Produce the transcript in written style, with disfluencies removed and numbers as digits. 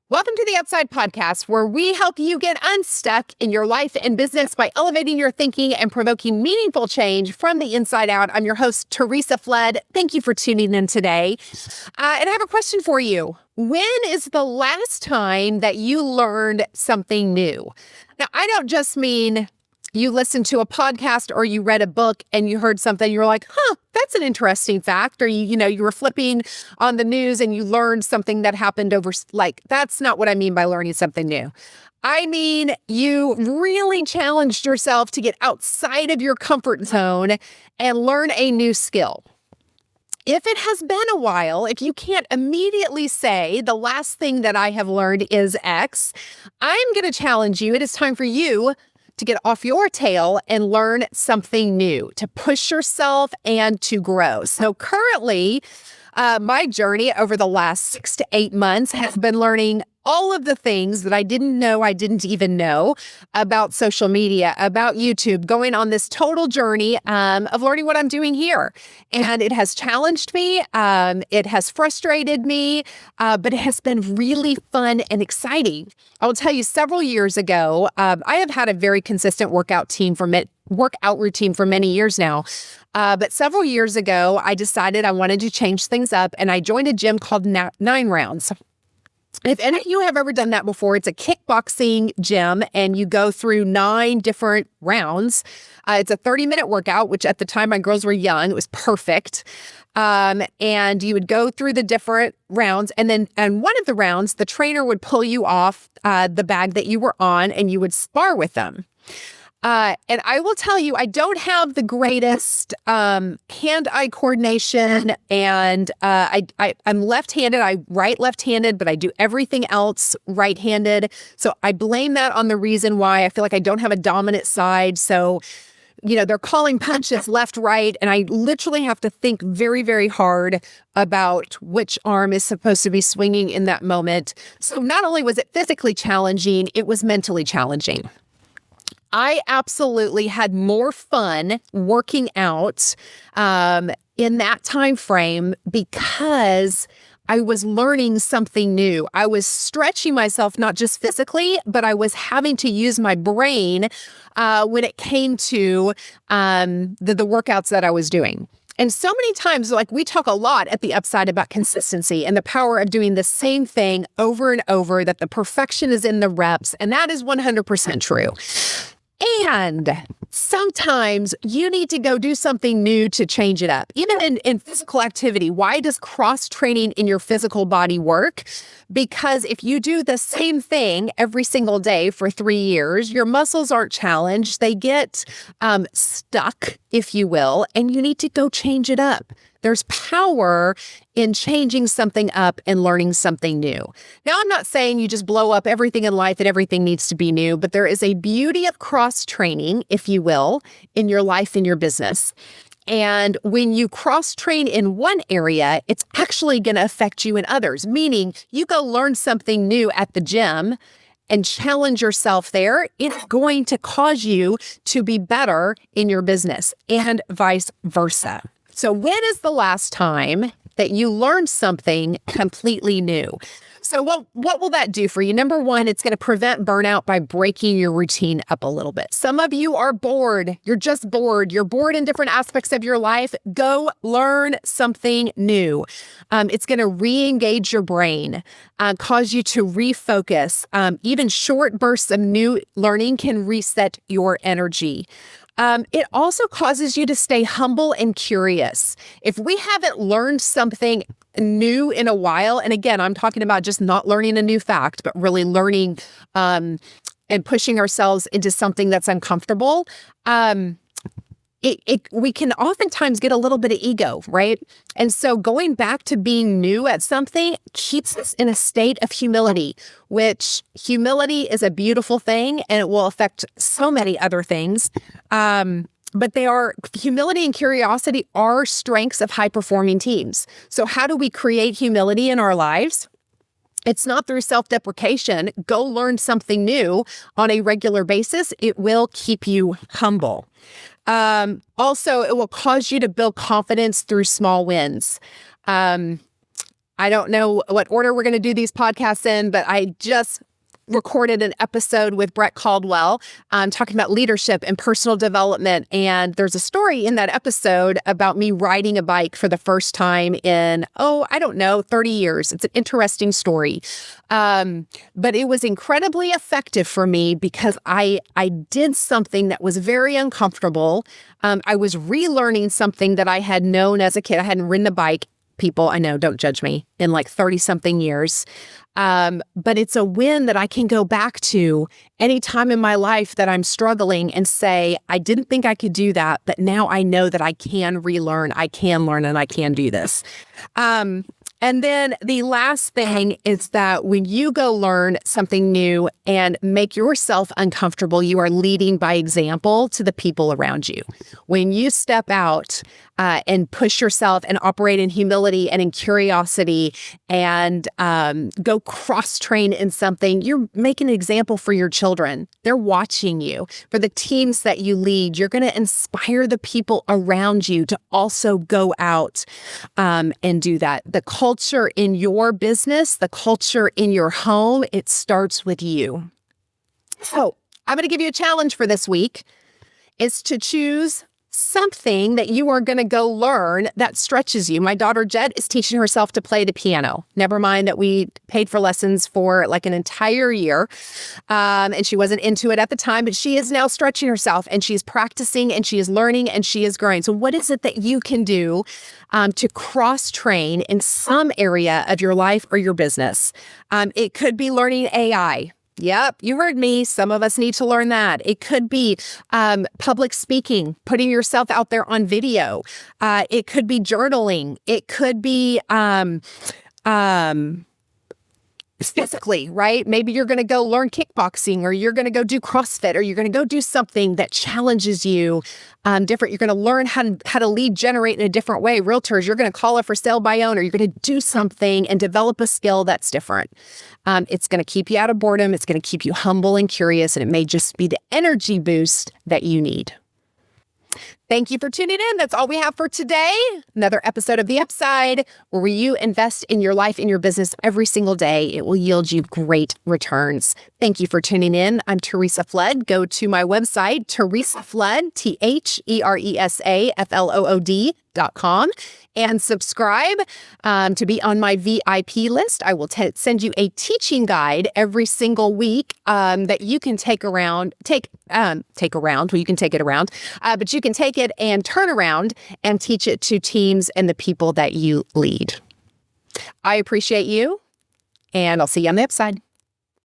Welcome to the Outside Podcast, where we help you get unstuck in your life and business by elevating your thinking and provoking meaningful change from the inside out. I'm your host, Teresa Flood. Thank you for tuning in today. And I have a question for you. When is the last time that you learned something new? Now, I don't just mean you listened to a podcast or you read a book and you heard something, you're like, that's an interesting fact. Or you were flipping on the news and you learned something that happened that's not what I mean by learning something new. I mean, you really challenged yourself to get outside of your comfort zone and learn a new skill. If it has been a while, if you can't immediately say the last thing that I have learned is X, I'm going to challenge you. It is time for you to get off your tail and learn something new, to push yourself and to grow. So currently, my journey over the last 6 to 8 months has been learning all of the things that I didn't know I didn't even know about social media, about YouTube, going on this total journey of learning what I'm doing here. And it has challenged me. It has frustrated me, but it has been really fun and exciting. I will tell you, several years ago, I have had a very consistent workout routine for many years now. But several years ago, I decided I wanted to change things up, and I joined a gym called 9 Rounds. If any of you have ever done that before, it's a kickboxing gym, and you go through 9 different rounds. It's a 30-minute workout, which at the time my girls were young, it was perfect. And you would go through the different rounds, and one of the rounds, the trainer would pull you off the bag that you were on, and you would spar with them. And I will tell you, I don't have the greatest hand-eye coordination, and I'm left-handed. I write left-handed, but I do everything else right-handed. So I blame that on the reason why I feel like I don't have a dominant side. So, they're calling punches left, right, and I literally have to think very, very hard about which arm is supposed to be swinging in that moment. So not only was it physically challenging, it was mentally challenging. I absolutely had more fun working out in that time frame because I was learning something new. I was stretching myself, not just physically, but I was having to use my brain when it came to the workouts that I was doing. And so many times, we talk a lot at the Upside about consistency and the power of doing the same thing over and over, that the perfection is in the reps, and that is 100% true. And sometimes you need to go do something new to change it up. Even in physical activity, why does cross-training in your physical body work? Because if you do the same thing every single day for 3 years, your muscles aren't challenged. They get stuck, if you will, and you need to go change it up. There's power in changing something up and learning something new. Now, I'm not saying you just blow up everything in life and everything needs to be new, but there is a beauty of cross-training, if you will, in your life and your business. And when you cross-train in one area, it's actually going to affect you in others, meaning you go learn something new at the gym and challenge yourself there, it's going to cause you to be better in your business and vice versa. So when is the last time that you learned something completely new? So what will that do for you? Number one, it's going to prevent burnout by breaking your routine up a little bit. Some of you are bored. You're just bored. You're bored in different aspects of your life. Go learn something new. It's going to re-engage your brain, cause you to refocus. Even short bursts of new learning can reset your energy. It also causes you to stay humble and curious. If we haven't learned something new in a while, and again, I'm talking about just not learning a new fact, but really learning and pushing ourselves into something that's uncomfortable, we can oftentimes get a little bit of ego, right? And so going back to being new at something keeps us in a state of humility, which humility is a beautiful thing and it will affect so many other things. But humility and curiosity are strengths of high-performing teams. So how do we create humility in our lives? It's not through self-deprecation. Go learn something new on a regular basis. It will keep you humble. Also, it will cause you to build confidence through small wins. I don't know what order we're going to do these podcasts in, but I just recorded an episode with Brett Caldwell talking about leadership and personal development. And there's a story in that episode about me riding a bike for the first time in, 30 years. It's an interesting story. But it was incredibly effective for me because I did something that was very uncomfortable. I was relearning something that I had known as a kid. I hadn't ridden a bike. People, I know, don't judge me, in like 30-something years. But it's a win that I can go back to any time in my life that I'm struggling and say, I didn't think I could do that, but now I know that I can relearn, I can learn, and I can do this. And then the last thing is that when you go learn something new and make yourself uncomfortable, you are leading by example to the people around you. When you step out and push yourself and operate in humility and in curiosity and go cross-train in something, you're making an example for your children. They're watching you. For the teams that you lead, you're going to inspire the people around you to also go out and do that. The culture in your business, the culture in your home, it starts with you. So I'm going to give you a challenge for this week. It's to choose something that you are going to go learn that stretches you. My daughter Jed is teaching herself to play the piano. Never mind that we paid for lessons for like an entire year. And she wasn't into it at the time, but she is now stretching herself and she's practicing and she is learning and she is growing. So what is it that you can do to cross-train in some area of your life or your business? It could be learning AI. Yep, you heard me. Some of us need to learn that. It could be public speaking, putting yourself out there on video. It could be journaling. It could be physically, right? Maybe you're going to go learn kickboxing, or you're going to go do CrossFit, or you're going to go do something that challenges you different. You're going to learn how to lead generate in a different way. Realtors, you're going to call a for sale by owner. You're going to do something and develop a skill that's different. It's going to keep you out of boredom. It's going to keep you humble and curious, and it may just be the energy boost that you need. Thank you for tuning in. That's all we have for today. Another episode of The Upside, where you invest in your life, in your business every single day. It will yield you great returns. Thank you for tuning in. I'm Teresa Flood. Go to my website, TeresaFlood, TheresaFlood.com, and subscribe to be on my VIP list. I will send you a teaching guide every single week that you can take around. Well, you can take it around, but you can take it and turn around and teach it to teams and the people that you lead. I appreciate you, and I'll see you on the upside.